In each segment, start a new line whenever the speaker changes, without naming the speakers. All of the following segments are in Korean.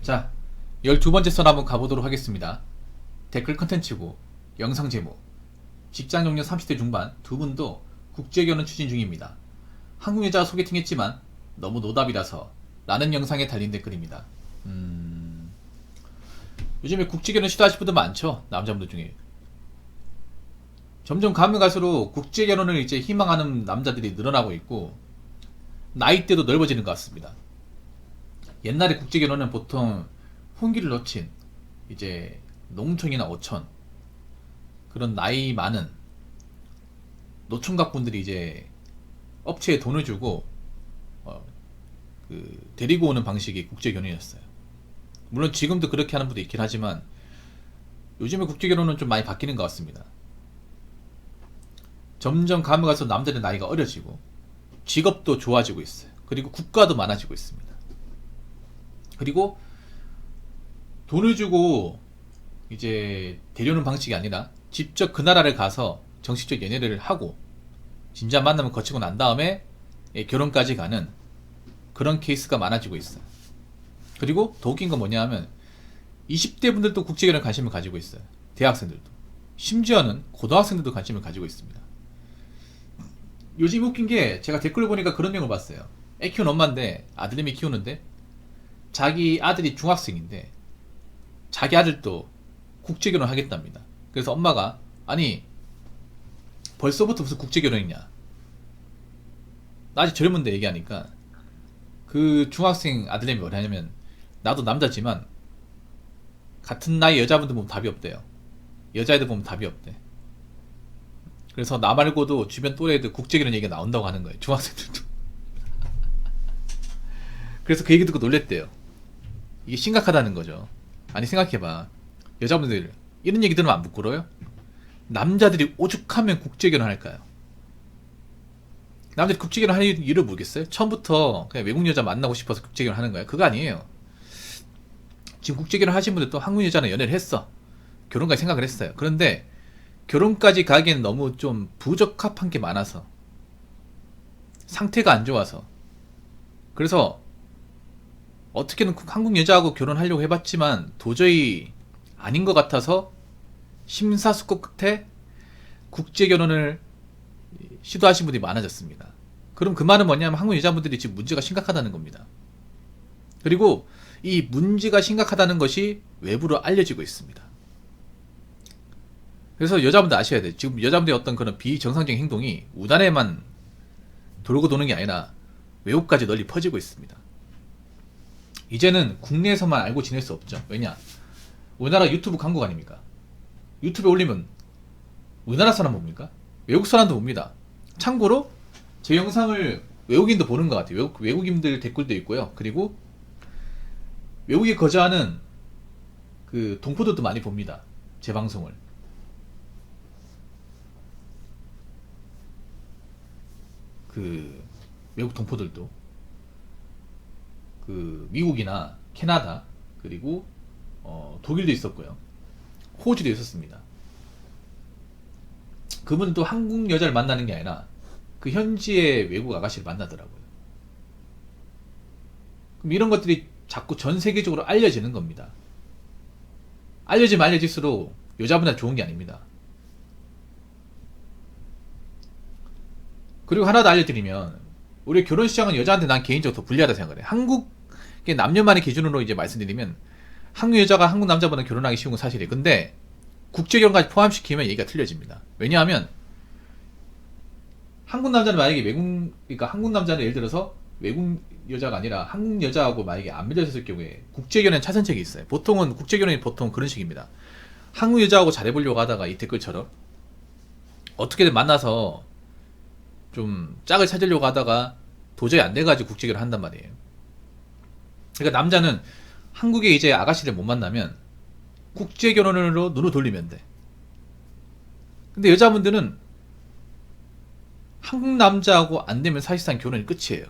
자, 12번째 선 한번 가보도록 하겠습니다. 댓글 컨텐츠고 영상 제목 직장 경력 30대 중반 두 분도 국제결혼 추진 중입니다. 한국 여자 소개팅 했지만 너무 노답이라서 라는 영상에 달린 댓글입니다. 요즘에 국제결혼 시도하실 분들 많죠? 남자분들 중에. 점점 가면 갈수록 국제결혼을 이제 희망하는 남자들이 늘어나고 있고 나이대도 넓어지는 것 같습니다. 옛날에 국제결혼은 보통 혼기를 놓친 이제 농촌이나 어촌 그런 나이 많은 노총각 분들이 이제 업체에 돈을 주고 데리고 오는 방식이 국제결혼이었어요. 물론 지금도 그렇게 하는 분도 있긴 하지만 요즘에 국제결혼은 좀 많이 바뀌는 것 같습니다. 점점 가면 갈수록 남자들의 나이가 어려지고 직업도 좋아지고 있어요. 그리고 국가도 많아지고 있습니다. 그리고 돈을 주고 이제 데려오는 방식이 아니라 직접 그 나라를 가서 정식적 연애를 하고 진짜 만남을 거치고 난 다음에 결혼까지 가는 그런 케이스가 많아지고 있어요. 그리고 더 웃긴 건 뭐냐 하면 20대 분들도 국제결혼 관심을 가지고 있어요. 대학생들도. 심지어는 고등학생들도 관심을 가지고 있습니다. 요즘 웃긴 게 제가 댓글을 보니까 그런 내용을 봤어요. 애 키우는 엄마인데 아들님이 키우는데 자기 아들이 중학생인데 자기 아들도 국제결혼 하겠답니다. 그래서 엄마가 아니 벌써부터 무슨 국제결혼이냐, 나 아직 젊은데 얘기하니까 그 중학생 아들님이 뭐냐면 나도 남자지만 같은 나이 여자분들 보면 답이 없대요. 여자애들 보면 답이 없대. 그래서 나 말고도 주변 또래들 국제결혼 얘기가 나온다고 하는 거예요. 중학생들도. 그래서 그 얘기 듣고 놀랬대요. 이게 심각하다는 거죠. 아니 생각해봐. 여자분들 이런 얘기 들으면 안 부끄러워요? 남자들이 오죽하면 국제결혼 할까요? 남자들이 국제결혼 할 이유를 모르겠어요? 처음부터 그냥 외국 여자 만나고 싶어서 국제결혼 하는 거예요? 그거 아니에요. 지금 국제결혼 하신 분들도 한국 여자랑 연애를 했어. 결혼까지 생각을 했어요. 그런데 결혼까지 가기엔 너무 좀 부적합한 게 많아서 상태가 안 좋아서 그래서 어떻게든 한국 여자하고 결혼하려고 해봤지만 도저히 아닌 것 같아서 심사숙고 끝에 국제결혼을 시도하신 분들이 많아졌습니다. 그럼 그 말은 뭐냐면 한국 여자분들이 지금 문제가 심각하다는 겁니다. 그리고 이 문제가 심각하다는 것이 외부로 알려지고 있습니다. 그래서 여자분들 아셔야 돼요. 지금 여자분들의 어떤 그런 비정상적인 행동이 우단에만 돌고 도는 게 아니라 외국까지 널리 퍼지고 있습니다. 이제는 국내에서만 알고 지낼 수 없죠. 왜냐? 우리나라 유튜브 강국 아닙니까? 유튜브에 올리면 우리나라 사람 봅니까? 외국 사람도 봅니다. 참고로 제 영상을 외국인도 보는 것 같아요. 외국인들 댓글도 있고요. 그리고 외국에 거주하는 그 동포들도 많이 봅니다. 제 방송을. 그 외국 동포들도 그 미국이나 캐나다 그리고 독일도 있었고요. 호주도 있었습니다. 그분도 한국 여자를 만나는 게 아니라 그 현지의 외국 아가씨를 만나더라고요. 그럼 이런 것들이 자꾸 전 세계적으로 알려지는 겁니다. 알려지면 알려질수록 여자분한테 좋은 게 아닙니다. 그리고 하나 더 알려드리면 우리 결혼시장은 여자한테 난 개인적으로 더 불리하다 생각을 해. 한국의 남녀만의 기준으로 이제 말씀드리면 한국 여자가 한국 남자보다 결혼하기 쉬운 건 사실이에요. 근데 국제결혼까지 포함시키면 얘기가 틀려집니다. 왜냐하면 한국 남자는 만약에 그러니까 한국 남자는 예를 들어서 외국 여자가 아니라 한국 여자하고 만약에 안 맺어졌을 경우에 국제결혼 차선책이 있어요. 보통은 국제결혼이 보통 그런 식입니다. 한국 여자하고 잘해보려고 하다가 이 댓글처럼 어떻게든 만나서 좀 짝을 찾으려고 하다가 도저히 안 돼가지고 국제결혼 한단 말이에요. 그러니까 남자는 한국에 이제 아가씨를 못 만나면 국제결혼으로 눈을 돌리면 돼. 근데 여자분들은 한국 남자하고 안 되면 사실상 결혼이 끝이에요.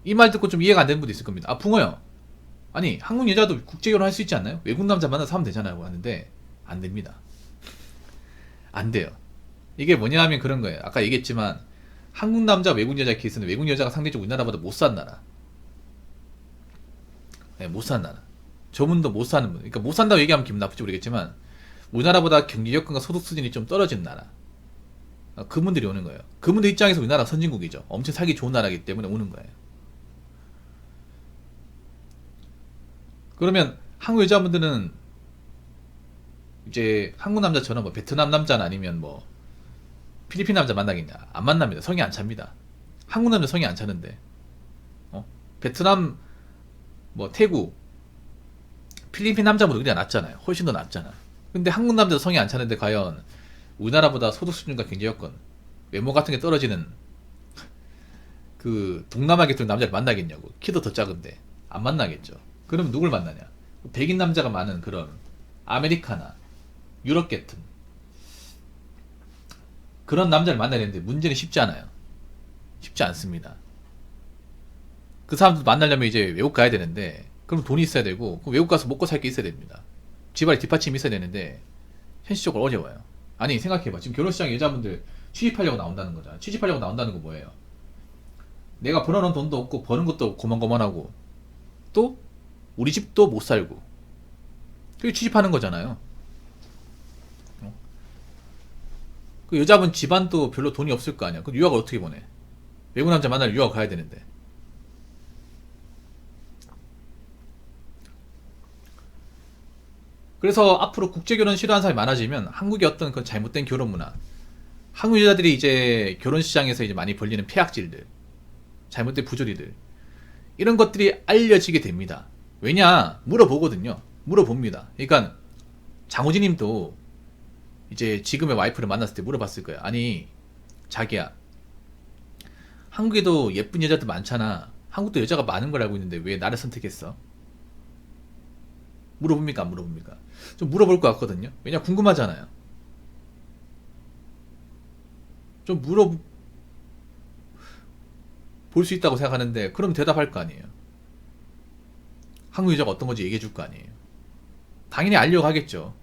이 말 듣고 좀 이해가 안 되는 분도 있을 겁니다. 아, 붕어요. 아니, 한국 여자도 국제결혼 할 수 있지 않나요? 외국 남자 만나서 하면 되잖아요. 하는데, 안 됩니다. 안 돼요. 이게 뭐냐 하면 그런 거예요. 아까 얘기했지만, 한국 남자, 외국 여자 케이스는 외국 여자가 상대적으로 우리나라보다 못 산 나라. 네, 못 사는 나라. 저분도 못 사는 분. 그러니까 못 산다고 얘기하면 기분 나쁠지 모르겠지만 우리나라보다 경제 여건과 소득 수준이 좀 떨어진 나라. 그분들이 오는 거예요. 그분들 입장에서 우리나라 선진국이죠. 엄청 살기 좋은 나라이기 때문에 오는 거예요. 그러면 한국 여자분들은 이제 한국 남자처럼 뭐 베트남 남자나 아니면 뭐 필리핀 남자 만나겠냐? 안 만납니다. 성이 안 찹니다. 한국 남자 성이 안 차는데 베트남 뭐 태국 필리핀 남자보다 그냥 낫잖아요. 훨씬 더 낫잖아. 근데 한국 남자도 성이 안 차는데 과연 우리나라보다 소득 수준과 경제 여건, 외모 같은 게 떨어지는 그 동남아 계통 남자를 만나겠냐고. 키도 더 작은데 안 만나겠죠. 그럼 누굴 만나냐? 백인 남자가 많은 그런 아메리카나, 유럽 계통 그런 남자를 만나야 되는데 문제는 쉽지 않아요. 쉽지 않습니다. 그 사람들 만나려면 이제 외국 가야 되는데 그럼 돈이 있어야 되고 외국 가서 먹고 살 게 있어야 됩니다. 집안에 뒷받침이 있어야 되는데 현실적으로 어려워요. 아니 생각해봐. 지금 결혼시장에 여자분들 취직하려고 나온다는 거잖아. 취직하려고 나온다는 거 뭐예요? 내가 벌어놓은 돈도 없고 버는 것도 고만고만하고 또 우리 집도 못 살고 그게 취직하는 거잖아요. 그 여자분 집안도 별로 돈이 없을 거 아니야. 그 유학을 어떻게 보내? 외국 남자 만나러 유학 가야 되는데. 그래서 앞으로 국제결혼 싫어하는 사람이 많아지면 한국의 어떤 그 잘못된 결혼 문화, 한국 여자들이 이제 결혼 시장에서 이제 많이 벌리는 폐악질들, 잘못된 부조리들, 이런 것들이 알려지게 됩니다. 왜냐? 물어보거든요. 물어봅니다. 그러니까 장호진님도 이제 지금의 와이프를 만났을 때 물어봤을 거예요. 아니 자기야, 한국에도 예쁜 여자들 많잖아. 한국도 여자가 많은 걸 알고 있는데 왜 나를 선택했어? 물어봅니까? 안 물어봅니까? 좀 물어볼 것 같거든요. 왜냐 궁금하잖아요. 좀 물어볼 수 있다고 생각하는데 그럼 대답할 거 아니에요. 한국 여자가 어떤 건지 얘기해 줄 거 아니에요. 당연히 알려가겠죠.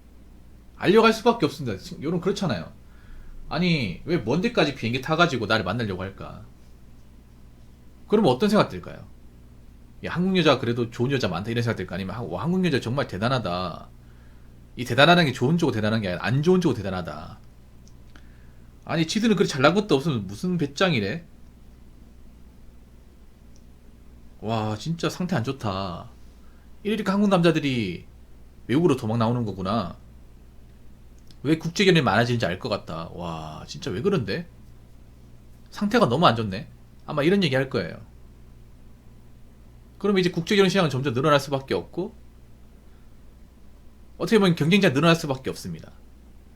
알려갈 수밖에 없습니다. 여러분 그렇잖아요. 아니 왜 먼 데까지 비행기 타가지고 나를 만나려고 할까? 그러면 어떤 생각 들까요? 야, 한국 여자 그래도 좋은 여자 많다 이런 생각 들까? 아니면 와, 한국 여자 정말 대단하다. 이 대단하다는 게 좋은 쪽으로 대단한 게 아니라 안 좋은 쪽으로 대단하다. 아니 지들은 그렇게 잘난 것도 없으면 무슨 배짱이래? 와 진짜 상태 안 좋다. 이러니까 한국 남자들이 외국으로 도망 나오는 거구나. 왜 국제결혼이 많아지는지 알 것 같다. 와 진짜 왜 그런데? 상태가 너무 안 좋네. 아마 이런 얘기 할 거예요. 그럼 이제 국제결혼 시장은 점점 늘어날 수밖에 없고 어떻게 보면 경쟁자가 늘어날 수밖에 없습니다.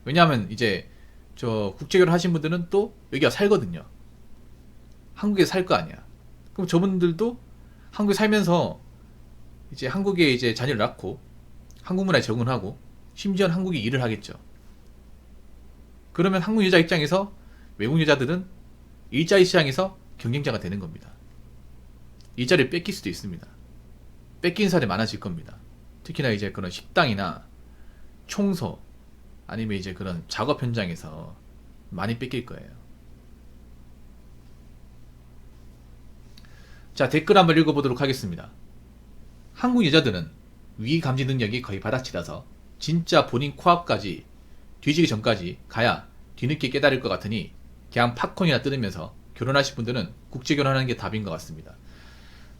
왜냐하면 이제 저 국제결혼 하신 분들은 또 여기가 살거든요. 한국에 살 거 아니야. 그럼 저분들도 한국에 살면서 이제 한국에 이제 자녀를 낳고 한국 문화에 적응하고 심지어는 한국에 일을 하겠죠. 그러면 한국 여자 입장에서 외국 여자들은 일자리 시장에서 경쟁자가 되는 겁니다. 일자리를 뺏길 수도 있습니다. 뺏긴 사람이 많아질 겁니다. 특히나 이제 그런 식당이나 청소 아니면 이제 그런 작업 현장에서 많이 뺏길 거예요. 자, 댓글 한번 읽어보도록 하겠습니다. 한국 여자들은 위기 감지 능력이 거의 바닥치라서 진짜 본인 코앞까지 뒤지기 전까지 가야 뒤늦게 깨달을 것 같으니 그냥 팝콘이나 뜯으면서 결혼하실 분들은 국제결혼하는 게 답인 것 같습니다.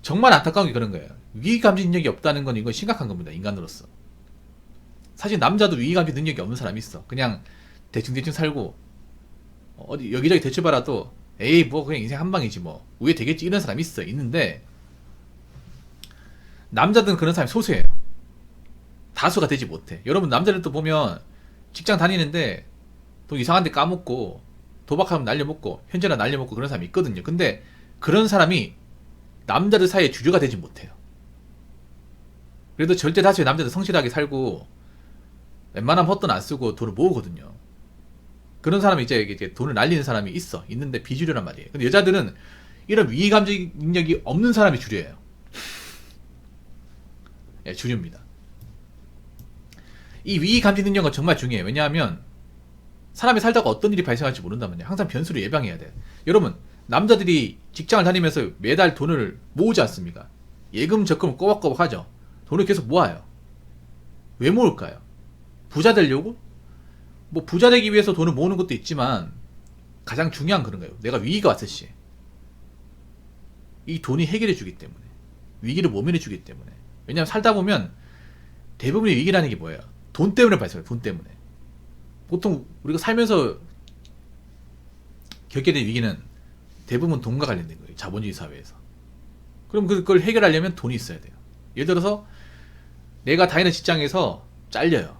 정말 안타까운 게 그런 거예요. 위기감지 능력이 없다는 건 이건 심각한 겁니다. 인간으로서. 사실 남자도 위기감지 능력이 없는 사람이 있어. 그냥 대충 살고 어디 여기저기 대출받아도 에이 뭐 그냥 인생 한방이지 뭐 우회 되겠지 이런 사람이 있어. 있는데 남자들은 그런 사람이 소수예요. 다수가 되지 못해. 여러분 남자들도 보면 직장 다니는데 돈 이상한 데 까먹고 도박하면 날려먹고 현재나 날려먹고 그런 사람이 있거든요. 근데 그런 사람이 남자들 사이에 주류가 되지 못해요. 그래도 절대 다수의 남자들 성실하게 살고 웬만하면 헛돈 안 쓰고 돈을 모으거든요. 그런 사람이 이제 돈을 날리는 사람이 있는데 비주류란 말이에요. 근데 여자들은 이런 위기감지 능력이 없는 사람이 주류예요. 예, 주류입니다. 이 위기감지 능력은 정말 중요해요. 왜냐하면 사람이 살다가 어떤 일이 발생할지 모른단 말이에요. 항상 변수를 예방해야 돼. 여러분 남자들이 직장을 다니면서 매달 돈을 모으지 않습니까? 예금 적금을 꼬박꼬박 하죠. 돈을 계속 모아요. 왜 모을까요? 부자 되려고? 뭐 부자 되기 위해서 돈을 모으는 것도 있지만 가장 중요한 그런 거예요. 내가 위기가 왔을 시 이 돈이 해결해 주기 때문에, 위기를 모면해 주기 때문에. 왜냐하면 살다 보면 대부분의 위기라는 게 뭐예요? 돈 때문에 발생해요. 돈 때문에. 보통 우리가 살면서 겪게 된 위기는 대부분 돈과 관련된 거예요. 자본주의 사회에서. 그럼 그걸 해결하려면 돈이 있어야 돼요. 예를 들어서 내가 다니는 직장에서 잘려요.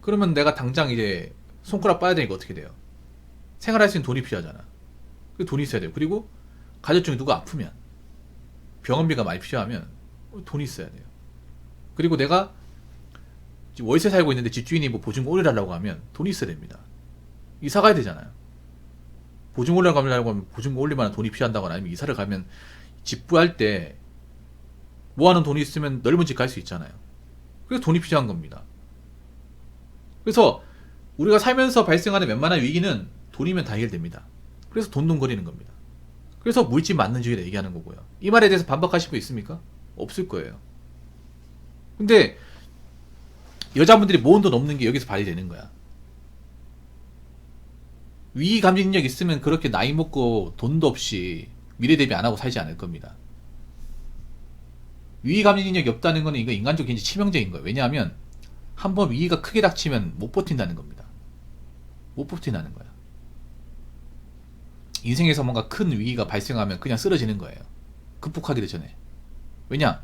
그러면 내가 당장 이제 손가락 빠야 되니까 어떻게 돼요? 생활할 수 있는 돈이 필요하잖아. 그 돈이 있어야 돼요. 그리고 가족 중에 누가 아프면, 병원비가 많이 필요하면 돈이 있어야 돼요. 그리고 내가 지금 월세 살고 있는데 집주인이 뭐 보증금 올려달라고 하면 돈이 있어야 됩니다. 이사 가야 되잖아요. 보증금 올려가려고 하면 보증금 올릴 만한 돈이 필요한다거나, 아니면 이사를 가면 집 구할 때 모아놓은 돈이 있으면 넓은 집 갈 수 있잖아요. 그래서 돈이 필요한 겁니다. 그래서 우리가 살면서 발생하는 웬만한 위기는 돈이면 다 해결됩니다. 그래서 돈돈거리는 겁니다. 그래서 물질 만능주의를 얘기하는 거고요. 이 말에 대해서 반박하실 분 있습니까? 없을 거예요. 근데 여자분들이 모은 돈 없는 게 여기서 발휘되는 거야. 위기 감지 능력 있으면 그렇게 나이 먹고 돈도 없이 미래 대비 안 하고 살지 않을 겁니다. 위기 감지 능력이 없다는 거는 이거 인간적으로 굉장히 치명적인 거예요. 왜냐하면 한번 위기가 크게 닥치면 못 버틴다는 겁니다. 못 버틴다는 거야. 인생에서 뭔가 큰 위기가 발생하면 그냥 쓰러지는 거예요. 극복하기도 전에. 왜냐?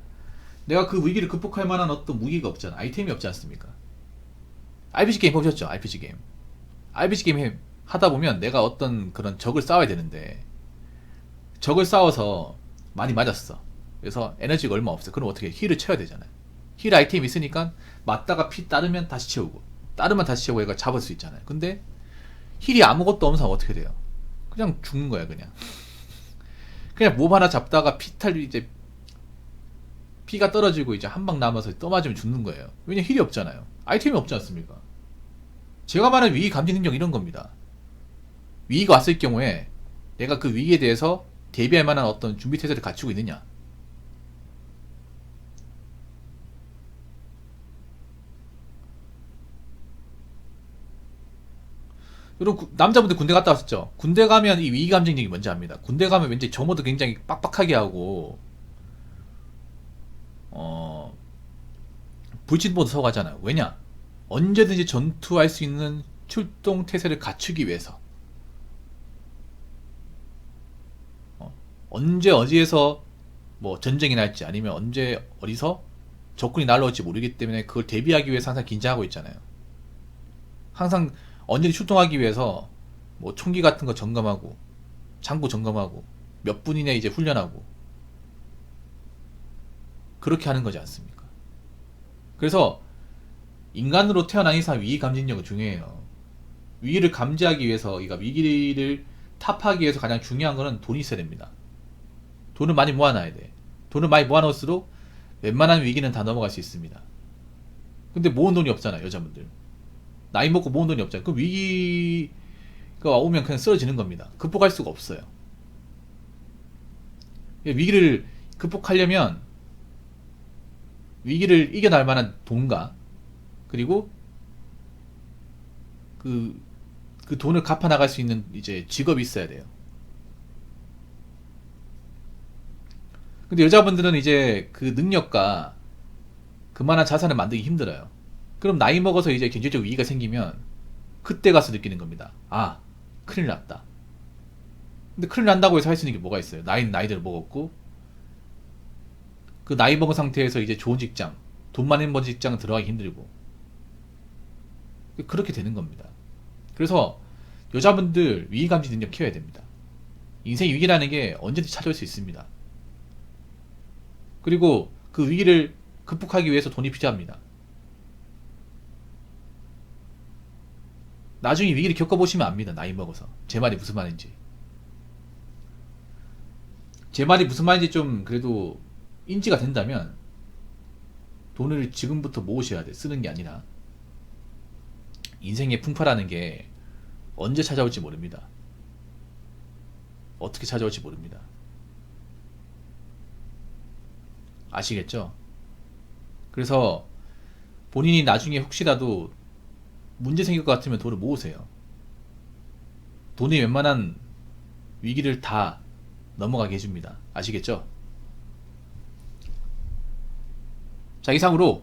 내가 그 위기를 극복할 만한 어떤 무기가 없잖아. 아이템이 없지 않습니까? RPG 게임 보셨죠? RPG 게임. RPG 게임 하다 보면 내가 어떤 그런 적을 싸워야 되는데, 적을 싸워서 많이 맞았어. 그래서 에너지가 얼마 없어. 그럼 어떻게 해? 힐을 채워야 되잖아요. 힐 아이템이 있으니까 맞다가 피 따르면 다시 채우고, 따르면 다시 채우고 얘가 잡을 수 있잖아요. 근데 힐이 아무것도 없는 사람 어떻게 돼요? 그냥 죽는 거야. 그냥 몹 하나 잡다가 이제 피가 떨어지고 이제 한 방 남아서 떠맞으면 죽는 거예요. 왜냐, 힐이 없잖아요. 아이템이 없지 않습니까? 제가 말하는 위기 감지 능력 이런 겁니다. 위기가 왔을 경우에 내가 그 위기에 대해서 대비할 만한 어떤 준비 태세를 갖추고 있느냐. 여러분, 남자분들 군대 갔다 왔었죠? 군대 가면 이 위기 감지 능력이 뭔지 압니다. 군대 가면 왠지 정보도 굉장히 빡빡하게 하고, 불침보도 서고 하잖아요. 왜냐? 언제든지 전투할 수 있는 출동 태세를 갖추기 위해서. 언제 어디에서 뭐 전쟁이 날지, 아니면 언제 어디서 적군이 날라올지 모르기 때문에 그걸 대비하기 위해서 항상 긴장하고 있잖아요. 항상 언제든지 출동하기 위해서 뭐 총기 같은 거 점검하고, 창고 점검하고, 몇 분 이내 이제 훈련하고, 그렇게 하는 거지 않습니까? 그래서 인간으로 태어난 이상 위기 감지력은 중요해요. 위기를 감지하기 위해서, 그러니까 위기를 타파하기 위해서 가장 중요한 거는 돈이 있어야 됩니다. 돈을 많이 모아놔야 돼. 돈을 많이 모아놓을수록 웬만한 위기는 다 넘어갈 수 있습니다. 근데 모은 돈이 없잖아요, 여자분들. 나이 먹고 모은 돈이 없잖아요. 그럼 위기가 오면 그냥 쓰러지는 겁니다. 극복할 수가 없어요. 위기를 극복하려면 위기를 이겨낼 만한 돈과, 그리고 그 돈을 갚아 나갈 수 있는 이제 직업이 있어야 돼요. 근데 여자분들은 이제 그 능력과 그만한 자산을 만들기 힘들어요. 그럼 나이 먹어서 이제 경제적 위기가 생기면 그때 가서 느끼는 겁니다. 아, 큰일 났다. 근데 큰일 난다고 해서 할 수 있는 게 뭐가 있어요? 나이대로 먹었고, 그 나이 먹은 상태에서 이제 좋은 직장, 돈 많이 버는 직장 들어가기 힘들고, 그렇게 되는 겁니다. 그래서 여자분들 위기감지 능력 키워야 됩니다. 인생 위기라는 게 언제든지 찾아올 수 있습니다. 그리고 그 위기를 극복하기 위해서 돈이 필요합니다. 나중에 위기를 겪어보시면 압니다. 나이 먹어서. 제 말이 무슨 말인지. 제 말이 무슨 말인지 좀 그래도 인지가 된다면 돈을 지금부터 모으셔야 돼. 쓰는 게 아니라. 인생의 풍파라는 게 언제 찾아올지 모릅니다. 어떻게 찾아올지 모릅니다. 아시겠죠? 그래서 본인이 나중에 혹시라도 문제 생길 것 같으면 돈을 모으세요. 돈이 웬만한 위기를 다 넘어가게 해줍니다. 아시겠죠? 자, 이상으로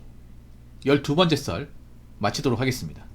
12번째 썰 마치도록 하겠습니다.